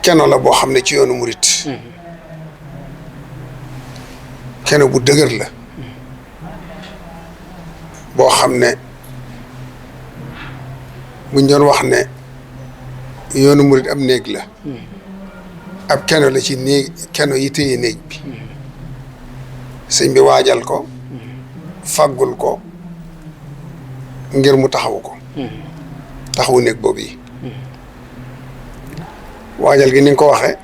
keno la boo xam ne ci yoonu murit keno bu dëgër la boo xam ne buñ doon wax ne yoonu murit am néeg la ab keno la ci néeg keno yi téye néeg bi sëñ bi waajal ko faggul ko ngir mu taxawu ko taxawu néeg boobu yi waajal gi ni nga ko waxee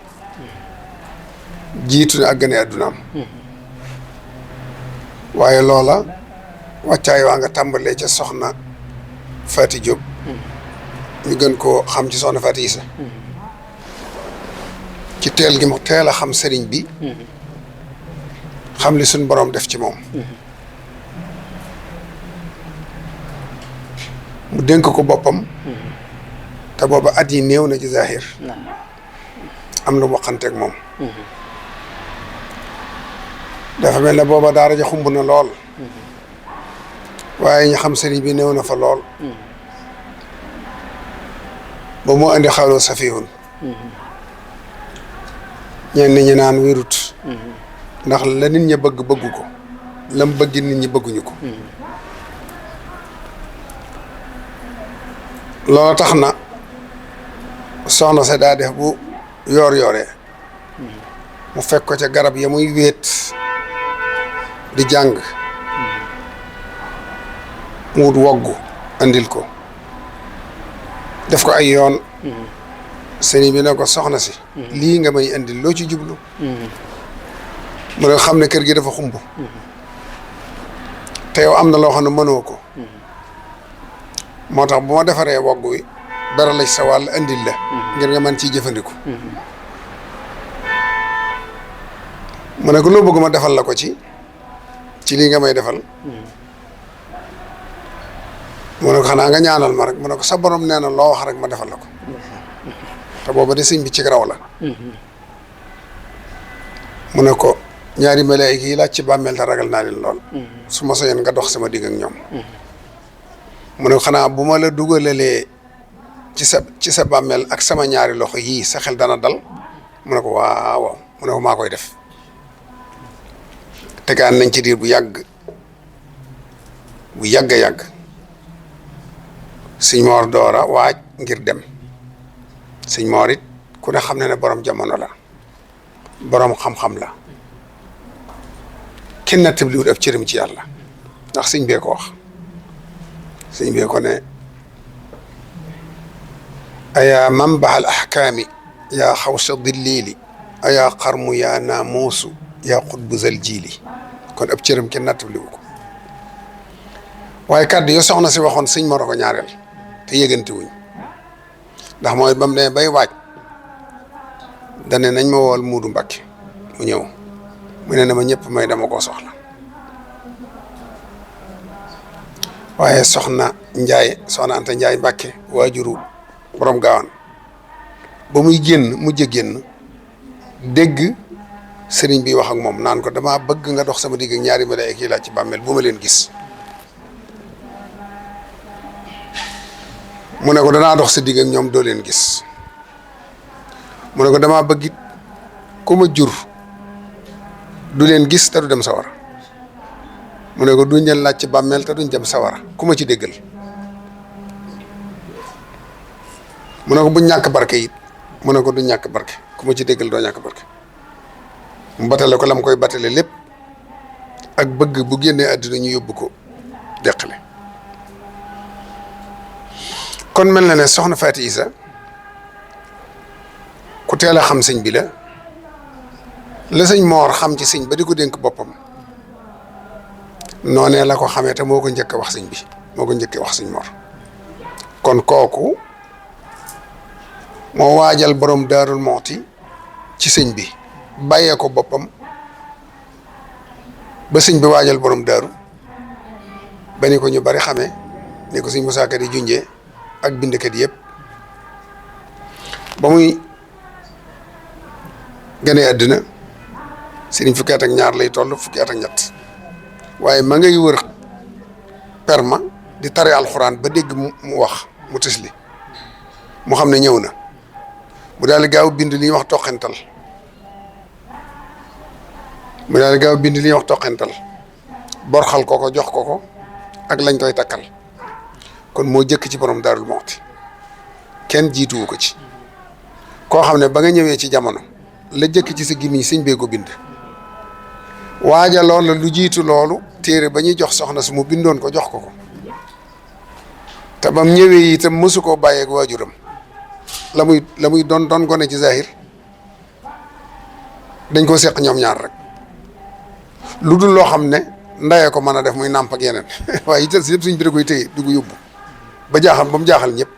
jiitu ne ak gane àddunaam waaye loola wàccaay waa nga tàmbalee ca soxna Faati Jóob ñu gën koo xam ci soxna Faati Isa ci teel gi mu teel a xam sëriñ bi xam li suñ boroom def ci moom mu dénk ko boppam te booba at yi néew na ci zahir am lu mu waxanteeg moom dafa mel ne booba daara ja xumb na lool waaye ñu xam sëriñ bi néew na fa lool ba mu indi xawloo safihun ñenn ñi naan wérut ndax la nit ñi bëgg bëggu ko lam bëgg nit ñi bëgguñu ko loolu tax na soxna sa daa def bu yoor yooree mu fekk ko ca garab ya muy wéet di jàng mu wut woggu andil ko def ko ay yoon sëriñ bi ne ko soxna si lii nga may andil loo ci jublu mu ne xam ne kër gi dafa xumb te yow am na loo xam ne mënoo ko moo tax bu ma defaree wogg wi dara la ci sa wàll andil la ngir nga mën ciy jëfandiku mu ne ko loo bëgg ma defal la ko ci lii nga may defal mu ne ko xanaa nga ñaanal ma rek mu ne ko sa borom nee na loo wax rek ma defal la ko te booba de sëñ bi ci raw la mu ne ko ñaari malaayika yi laaj ci bàmmeel te ragal naa leen lool su ma soñoon nga dox sama digg ak ñoom mu ne ko xanaa bu ma la dugalalee ci sa bàmmeel ak sama ñaari loxo yii sa xel dana dal mu ne ko waaw mu ne ko maa koy def tegaan nañ ci diir bu yàgg a yàgg sëñ Moor doora waaj ngir dem sëñ Moor it ku ne xam ne borom jamono la borom xam-xam la kenn na tëbliwut ab cëram ci yàlla ndax sëñ bee ko wax sëñ bee ko ne ayaa manbaxal ahkaami yaa xawsa dillili ayaa xarmu yaa naamuusu yaa xutbu zal jiili kon ab cëram kenn nattabliwu ko waaye kàddu yo soxna si waxoon sëñ Mor ko ñaareel te yëgante wuñ ndax mooy ba mu ne bay waaj dane nañ ma wool Muudu Mbàkke mu ñëw mu ne na ma ñëpp may dama koo soxla waaye soxna Anta Njaay Mbàkke waajuru borom gaawaan ba muy génn mujj génn dégg sëriñ bi wax ak moom naan ko dama bëgg nga dox sama digg ak ñaari malaayika yi laaj ci bàmmeel bu ma leen gis mu ne ko danaa dox sa digg ak ñoom doo leen gis mu ne ko damaa bëgg it ku ma jur du leen gis te du dem sawara mu ne ko duñ leen laaj ci bàmmeel te duñ dem sawara ku ma ci déggal mu ne ko bu ñàkk barke it mu ne ko du ñàkk barke ku ma ci déggal doo ñàkk barke mu batale ko la mu koy batale lépp ak bëgg bu génnee àddina ñu yóbbu ko deqale kon mel na ne soxna Faati Isa ku teel a xam sëñ bi la sëñ Moor xam ci sëñ ba di ko dénk boppam noonee la ko xamee te moo ko njëkk a wax sëñ bi moo ko njëkk a wax sëñ Moor kon kooku moo waajal borom Daarul Muxti ci sëñ bi bàyyee ko boppam ba sëñ bi waajal borom daaru ba ni ko ñu bari xamee ni ko sëñ Musaa Ka di junjee ak bindkat yëpp ba muy gane àddina sëriñ fukki at ak ñaar lay toll fukki at ak ñett waaye ma ngay wër perma di tare alxuraan ba dégg mu wax mu tisli mu xam ne ñëw na mu daal di gaaw bind li ñuy wax toqental borxal ko jox ko ak lañ koy takkal kon moo jëkk ci borom Daarul Muxti kenn jiituwu ko ci koo xam ne ba nga ñëwee ci jamono la jëkk ci sa gimiñ sëñ bee ko bind waajaloon la lu jiitu loolu téere ba ñuy jox soxna su mu bindoon ko jox ko te bam ñëwee itam mësu koo bàyyeeg waajuram la muy doon gone ci zahir dañ koo seq ñoom ñaar rek lu dul loo xam ne ndayee ko mën a def muy nàmp ak yeneen waaye itam si yëpp suñ bi da koy téye du ko yóbbu ba mu jaaxal ñëpp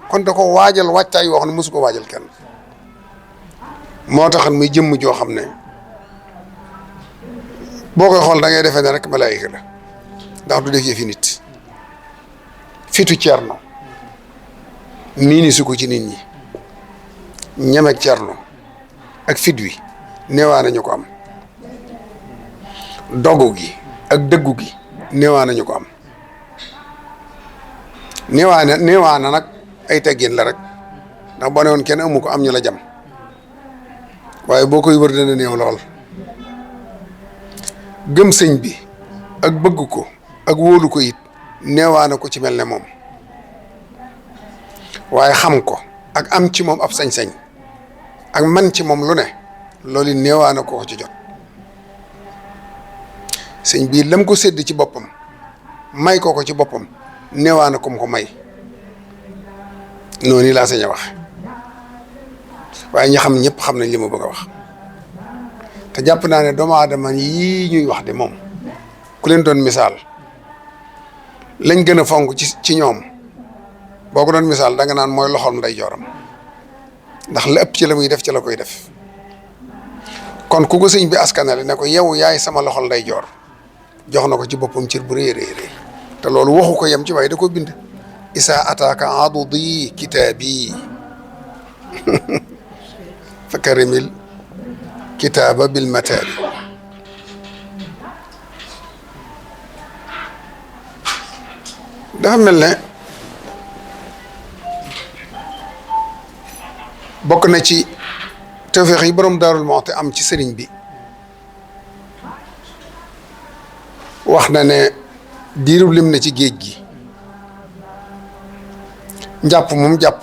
kon da ko waajal wàccaay yoo xam ne mësu ko waajal kenn moo taxan muy jëmm joo xam ne boo koy xool da ngay defee ne rek malaayika la ndax du def yëfi nit fitu cerno miini su ko ci nit ñi ñemek cerno ak fit wi neewaa nañu ko am dogu gi ak dëggu gi neewaa nañu ko am neewaa na nag ay teggin la rek ndax boo ne woon kenn amu ko am ñu la jam waaye boo koy wër dana néew lool gëm sëñ bi ak bëgg ko ak wóolu ko it neewaa na ko ci mel ne moom waaye xam ko ak am ci moom ab sañ-sañ ak man ci moom lu ne loolu neewaa na ko ci jot sëñ bii lam ko sédd ci boppam may ko ci boppam neewaa na ko mu ko may noonu laa sañ a wax waaye ñi xam ñëpp xam nañ li ma bëgg a wax te jàpp naa ne doomu aadama yii ñuy wax de moom ku leen doon misaal lañ gën a fonk ci ñoom boo ko doon misaal da nga naan mooy loxoom nday jooram ndax la ëpp ci la muy def ci la koy def kon ku ko sëñ bi askanale ne ko yow yaay sama loxol nday joor jox na ko ci boppam cër bu rëy rëy rëy te loolu waxu ko yem ci waaye da ko bind isa ataaka adudi kitaabi fa karimil kitaaba bil mataabi dafa mel ne bokk na ci tawfeex yi borom Daarul Muxti am ci sëriñ bi wax na ne diirub lim na ci géej gi njàpp moom jàpp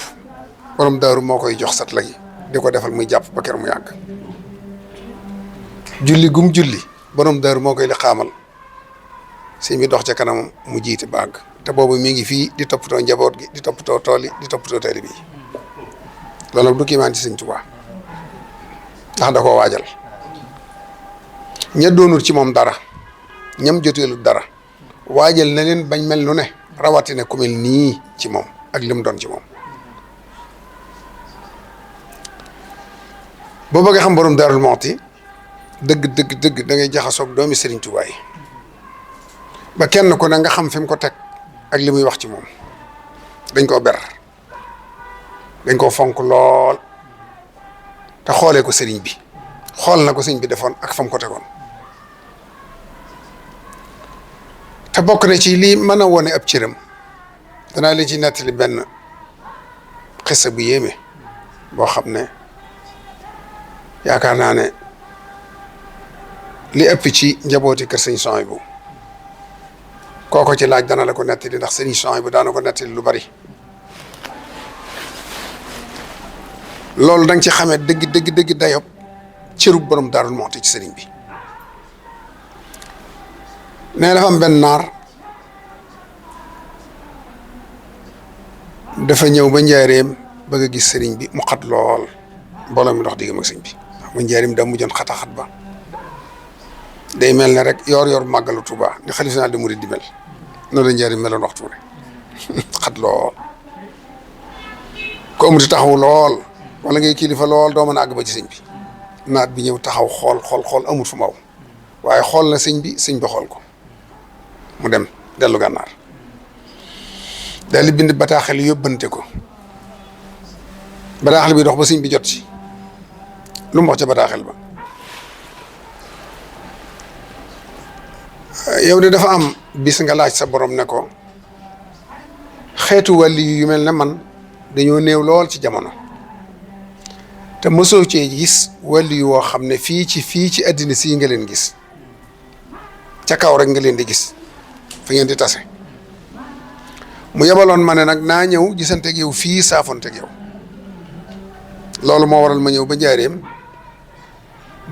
borom daaru moo koy jox sat lay di ko defal muy jàpp ba ker mu yàgg julli gum julli borom daaru moo koy li xaamal sëñ bi dox ca kanam mu jiite baag te boobu mi ngi fii di toppatoo njaboot gi di toppatoo tool yi di toppatoo taalibe yi loolu nag du kiimaan ci sëñ Tuubaa ndax da koo waajal ña doonul ci moom dara ñam joteelu dara waajal na leen bañ mel nu ne rawatina ku mel nii ci moom ak lim doon ci moom boo bëggee xam borom Daarul Muxti dëgg da ngay jaxasoog doomi Sëriñ Tuubaa yi ba kenn ku ne nga xam fi mu ko teg ak li muy wax ci moom dañ koo ber dañ koo fonk lool te xoolee ko sëriñ bi xool na ko sëriñ bi defoon ak fa mu ko tegoon te bokk na ci lii mën a wone ab cëram danaa leen ci nettali benn xissa bu yéeme boo xam ne yaakaar naa ne li ëpp ci njabooti kër sëñ Souhaïbou kooko ci laaj dana la ko nettali ndax sëñ Souhaïbou daana ko nettali lu bari loolu da nga ci xamee dëgg dayob cërub borom Daarul Muxti ci sëriñ bi nee dafa am benn naar dafa ñëw ba njaareem bëgg a gis sëriñ bi mu xat lool mbooloo mi dox diggam ak sëriñ bi mu njaareem daa mujjoon xat ba day mel ne rek yor màggalu Tuuba ni xalifa général des mourides di mel noonu la njaareem meloon waxtu ne xat lool ko amuti taxaw lool wala ngay kilifa lool doo mën a àgg ba ci sëñ bi naat bi ñëw taxaw xool amut fu maw waaye xool na sëñ bi xool ko mu dem dellu gànnaar daal di bind bataaxel yóbbante ko bataaxel bi dox ba sëñ bi jot ci lu mu wax ca bataaxel ba yow de dafa am bis nga laaj sa borom ne ko xeetu wàlli yu mel ne man dañoo néew lool ci jamono te mosoo cee gis wàllu woo xam ne fii ci àddina sii nga leen gis ca kaw rek nga leen di gis fa ngeen di tase mu yebaloon ma ne nag naa ñëw gisanteeg yow fii saafonteeg yow loolu moo waral ma ñëw ba njaareem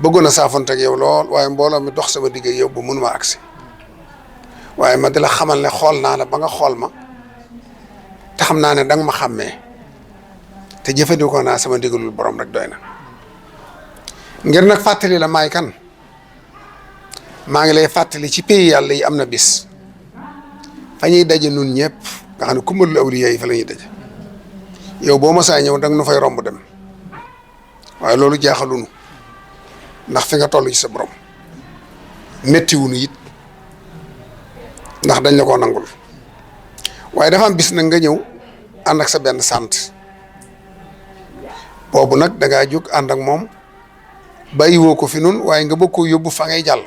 bëggoon a saafonteeg yow lool waaye mbooloo mi dox sama digg yow ba mënuma agsi waaye ma di la xamal ne xool naa la ba nga xool ma te xam naa ne danga ma xàmmee te jëfandikoo naa sama ndigalul borom rek doy na ngir nag fàttali la maay kan maa ngi lay fàttali ci pays yàlla yi am na bis fa ñuy daje nun ñëpp nga xam ne kumbalul awliya yi fa la ñuy daje yow boo masaa ñëw danga nu fay romb dem waaye loolu jaaxalunu ndax fi nga toll ci sa borom méttiwunu it ndax dañ la koo nangul waaye dafa am bis nag nga ñëw ànd ak sa benn sant boobu nag da ngaa jóg ànd ak moom bàyyiwoo ko fi nun waaye nga bëgg koo yóbbu fa ngay jàll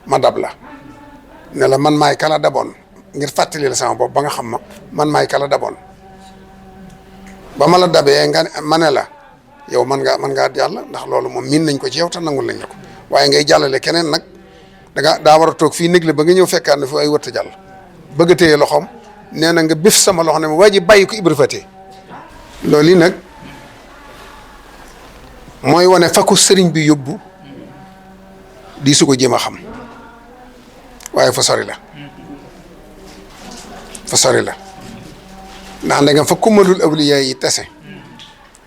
ma dab la ne la man maay kala daboon ngir fàttali la sama bopp ba nga xam ma man maay kala daboon ba ma la dabee nga ma ne la yow man ngaa jàll ndax loolu moom miin nañ ko ci yow te nangul nañ la ko waaye ngay jàllale keneen nag daa war a toog fii négle ba nga ñëw fekkaat ne fi ay wërta jàll bëgg a téye loxoom nee na nga bif sama loxo ne ma waa ji bàyyi ko Ibra Faty loolu yi nag mooy wane fa ko sëriñ bi yóbbu di su ko jéem a xam waaye fa sori la ndax ndegam fa kumalul awliya yi tase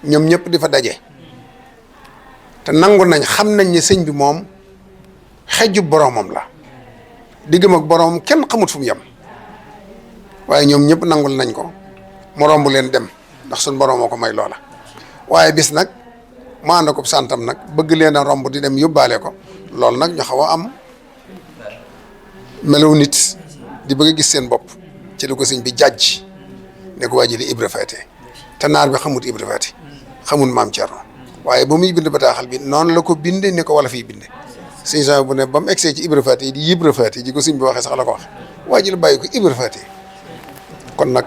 ñoom ñëpp di fa daje te nangu nañ xam nañ ne sëñ bi moom xejju boromam la diggam ak boromam kenn xamut fu mu yem waaye ñoom ñëpp nangul nañ ko mu romb leen dem ndax suñ boromoo ko may loola waaye bis nag mu ànd ko santam nag bëgg leen a romb di dem yóbbaale ko loolu nag ñu xaw a am melaw nit di bëgg a gis seen bopp ci li ko sëñ bi jàjj ne ko waa ji li Ibra Faty te naar bi xamut Ibra Faty xamul maam Thierno waaye ba muy bind bataaxal bi noonu la ko binde ni ko wala fiy binde sëñ sa bu ne ba mu egsee ci Ibra Faty di Ibra Faty ji ko sëñ bi waxee sax la ko wax waa ji la bàyyi ko Ibra Faty kon nag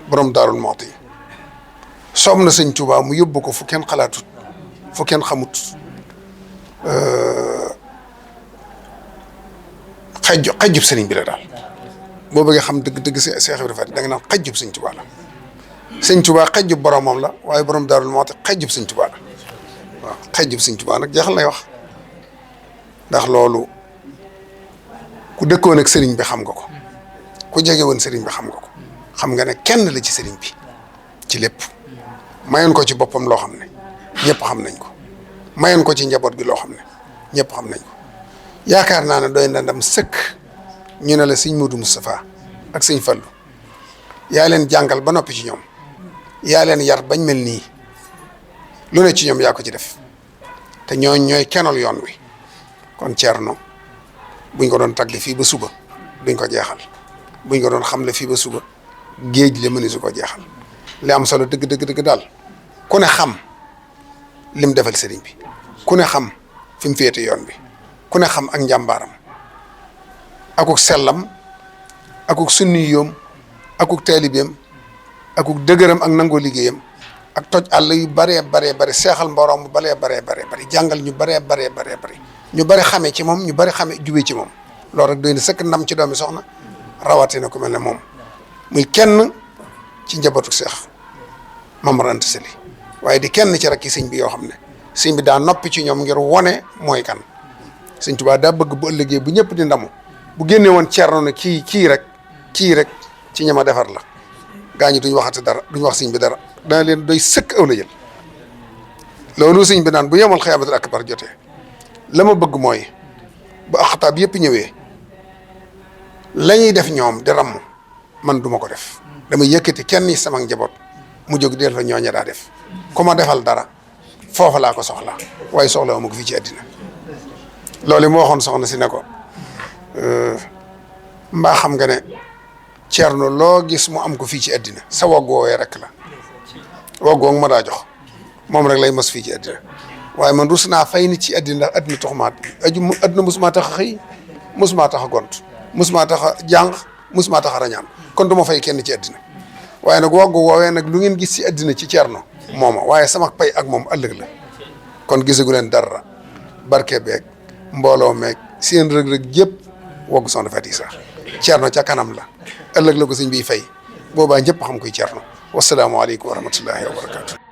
borom Daarul Muxti soob na sëñ Tuubaa mu yóbbu ko fu kenn xalaatut fu kenn xamut xajjub sëriñ bi la daal boo bëggee xam dëgg Seex Ibra Faty da nga naan xajjub sëñ Tuubaa la sëñ Tuubaa xajjub boromam la waaye borom Daarul Muxti xajjub sëñ Tuubaa la waaw xajjub sëñ Tuubaa nag jeexal lay wax ndax loolu ku dëkkoon ak sëriñ bi xam nga ko ku jege woon sëriñ bi xam nga ko xam nga ne kenn la ci sëriñ bi ci lépp mayoon ko ci boppam loo xam ne ñëpp xam nañ ko mayoon ko ci njaboot gi loo xam ne ñëpp xam nañ ko yaakaar naa ne doy na ndam sëkk ñu ne la sëñ Modou Moustapha ak sëñ Fallou yaa leen jàngal ba noppi ci ñoom yaa leen yar bañ mel nii lu ne ci ñoom yaa ko ci def te ñooy kenol yoon wi kon Thierno buñ ko doon tagg fii ba suba duñ ko jeexal buñ ko doon xamle fii ba suba géej la mëni su ko jeexal li am solo dëgg daal ku ne xam lim defal sëriñ bi ku ne xam fi mu féete yoon bi ku ne xam ak njàmbaaram akuk sellam akuk sunniyoom akuk taalibeem akuk dëgëram ak nangoo liggéeyam ak toj àll yu baree seexal mborom bu baree jàngal ñu baree ñu bari xamee ci moom ñu bari xamee jubee ci moom loolu rek doy na sëkk ndam ci doomi soxna rawatina ku mel ne moom muy kenn ci njabootu Seex Maam Mor Anta Sali waaye di kenn ci rakki sëñ bi yoo xam ne sëñ bi daa noppi ci ñoom ngir wone mooy kan sëñ Tuubaa daa bëgg bu ëllëgee bu ñëpp di ndamu bu génnee woon Thierno ne kii rek ci ñama defar la gaa ñi duñ waxati dara duñ wax sëñ bi dara dana leen doy sëkk aw la jël loolu sëñ bi naan bu yemal xiyaamatul akbar jotee la ma bëgg mooy bu axtaab yëpp ñëwee la ñuy def ñoom di ramm man duma ko def damay yëkkati kenn ni sama njaboot mu jóg del fa ñooña daa def ku ma defal dara foofa laa ko soxla waaye soxla ma ko fii ci àddina loolu moo waxoon soxna si ne ko mbaa xam nga ne Thierno loo gis mu am ko fii ci àddina sa wagg woowee rek la wagg woog ma daa jox moom rek lay mos fii ci àddina waaye man rus naa fay nit ci àddina ndax àddina taxumaat àddina mosumaa tax a xëy mosumaa tax a gont mosumaa tax a jàng mosumaa tax a rañaan kon du ma fay kenn ci àddina waaye nag wagg woowee nag lu ngeen gis ci àddina ci Thierno mooma waaye sama pay ak moom ëllëg la kon gisagu leen dara barke beeg mbooloo meeg seen rëg-rëg yëpp wogg soxna Faty Issa Ceerno ca kanam la ëllëg la ko sëñ biy fay boobaa ñëpp xam koy Ceerno wasalaamaaleykum wa rahmatullahi wa barakatu